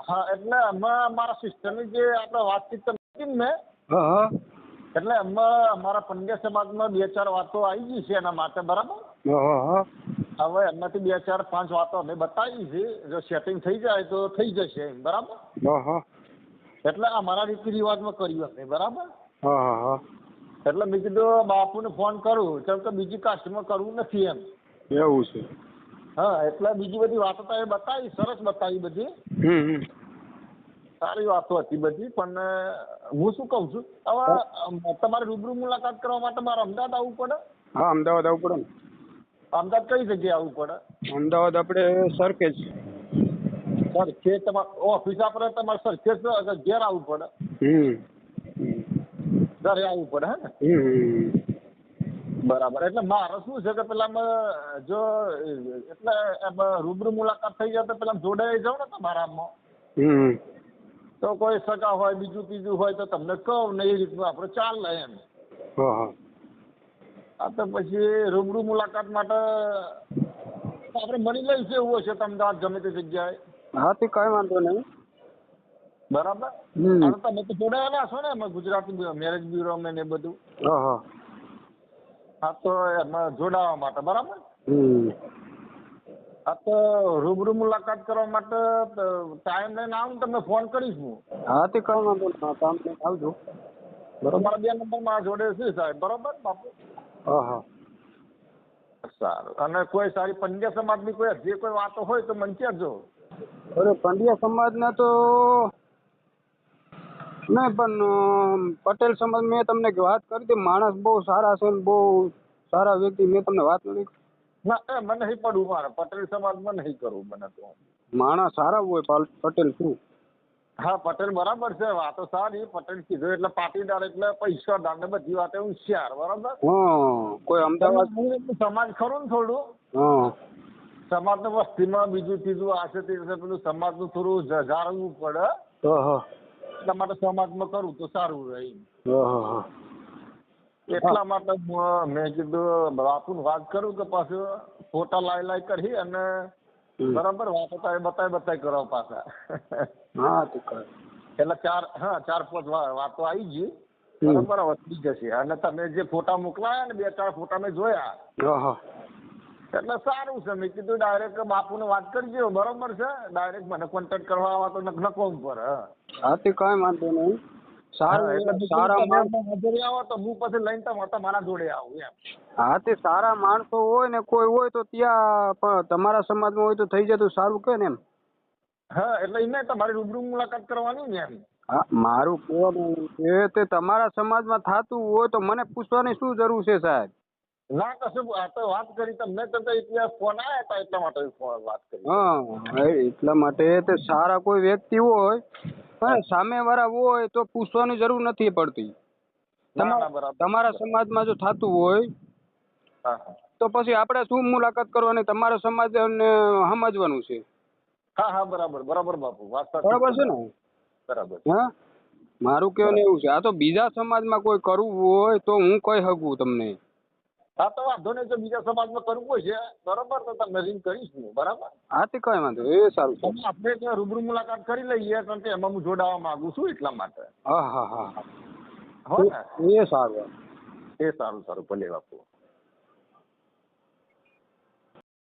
હા એટલે એમાં મારા સિસ્ટરની જે આપણે વાતચીત કરી ને હા એટલે એમાં અમારા પંડ્યા સમાજમાં 2-4 વાતો આવી ગઈ છે એના માટે, બરાબર. હા હવે એમાંથી 2-4-5 વાતો અમે બતાવી છે. જો સેટિંગ થઈ જાય તો થઈ જશે, બરાબર. હા એટલે અમારા રીતિ રિવાજમાં કર્યું અમે, બરાબર. હા એટલે મેં કીધું બાપુને ફોન કરું, કેમ કે બીજી કાસ્ટમાં કરવું નથી એમ. એવું છે. હા એટલે બીજી બધી વાતો તો એ બતાવી, સરસ બતાવી બધી. સારી વાતો હતી બધી. પણ હું શું કહું છું, હવે તમારે રૂબરૂ મુલાકાત કરવા માટે મારે અમદાવાદ આવવું પડે? હા, અમદાવાદ આવવું પડે ને. અમદાવાદ કઈ જગ્યાએ આવવું પડે? અમદાવાદ આપણે સરખેજ. સરખેજ તમારે ઓફિસ આપણે તમારે સરખેજ ઘેર આવવું પડે? ઘરે આવવું પડે, હે ને? બરાબર. એટલે મારે શું છે કે પેલામાં જો એટલે રૂબરૂ મુલાકાત થઈ જાય તો પેલા જોડાઈ જાવ ને તમારામાં. તો કોઈ સગા હોય, બીજું ત્રીજું હોય તો તમને કહું ને, એ રીતનું આપણે ચાલે એમ. હા તો પછી રૂબરૂ મુલાકાત માટે આપણે મળી લઈશું એવું હશે તો અમદાવાદ ગમે તે જગ્યાએ. હા તે કઈ વાંધો નહીં. બરાબર. હવે તમે તો જોડાયેલા છો ને એમાં, ગુજરાતી મેરેજ બ્યુરો ને એ બધું. હા તો એમાં જોડાવા માટે, બરાબર. હા તો રૂબરૂ મુલાકાત કરવા માટે ટાઈમ લઈને આવું, તમને ફોન કરીશ હું. હા તે કઈ વાંધો નહીં, કામ લઈને આવજો. તમારા 2 નંબર મારા જોડે છે સાહેબ, બરોબર બાપુ. સારું. અને કોઈ સારી પંડ્યા સમાજની કોઈ જે કોઈ વાતો હોય તો મને કહેજો. અરે પંડ્યા સમાજના તો નહીં, પણ પટેલ સમાજ મેં તમને વાત કરી હતી. માણસ બહુ સારા છે ને, બહુ સારા વ્યક્તિ. મેં તમને વાત નથી. ના મને નહીં પડવું, મારે પટેલ સમાજમાં નહીં કરવું મને તો. માણસ સારા હોય પટેલ શું. હા પટેલ બરાબર છે, વાતો સારી. પટેલ કીધું એટલે પાટીદાર એટલે પૈસાદાર ને બધી વાતે હોશિયાર, બરાબર. કોઈ અમદાવાદ સમાજ ખરું ને થોડું. સમાજની વસ્તીમાં બીજું ત્રીજું આ છે તે પેલું સમાજનું થોડું જાળવવું પડે. એટલા માટે સમાજમાં કરું તો સારું રહે. એટલા માટે મેં કીધું બાપુને વાત કરું કે પાછું ફોટા લાઈ કરી અને બરાબર વાતો બતાય કરો પાછા. એટલે 4-5 વાતો આવી ગઈ, બરાબર. વધી જશે. અને તમે જે ફોટા મોકલાયા ને 2-4 ફોટા મેં જોયા એટલે સારું છે. મેં કીધું ડાયરેક્ટ બાપુને વાત કરજો, બરોબર છે. ડાયરેક્ટ મને કોન્ટેક્ટ કરવા આવા તો નકો ઉપર. હા તે કઈ વાંધો નહીં. સારું સારા હાજરી આવો તો હું પછી લઈને તમારા જોડે આવું એમ. હા તે સારા માણસો હોય ને કોઈ હોય તો ત્યાં પણ તમારા સમાજમાં હોય તો થઈ જતું સારું કે ને એમ. હા એટલે એને તમારી રૂબરૂ મુલાકાત કરવાની ને એમ. હા મારું કહેવાનું એ તે તમારા સમાજમાં થતું હોય તો મને પૂછવાની શું જરૂર છે સાહેબ? ના કશું આ તો વાત કરી તમને તો ઇતિહાસ ફોન આવ્યા હતા એટલા માટે વાત કરી. હા એટલા માટે તે સારા કોઈ વ્યક્તિ હોય સામે વાળા હોય તો પૂછવાની જરૂર નથી પડતી. તમારા સમાજમાં જો થતું હોય તો પછી આપણે શું મુલાકાત કરવાની, તમારા સમાજને સમજવાનું છે. હા બરાબર બાપુ, વાત બરાબર છે ને. બરાબર. હા મારું કહેવાનું એવું છે. આ તો બીજા સમાજમાં કોઈ કરવું હોય તો હું કહી શકું તમને. હા તો વાંધો નહીં, જો બીજા સમાજમાં કરવું હોય છે બરાબર તો તમને રિંગ કરીશ હું, બરાબર. હા તે કઈ વાંધો, એ સારું છે. આપણે ત્યાં રૂબરૂ મુલાકાત કરી લઈએ કારણ કે એમાં હું જોડાવા માંગુ છું એટલા માટે. હા હો ને એ સારું. એ સારું ભલે બાપુ.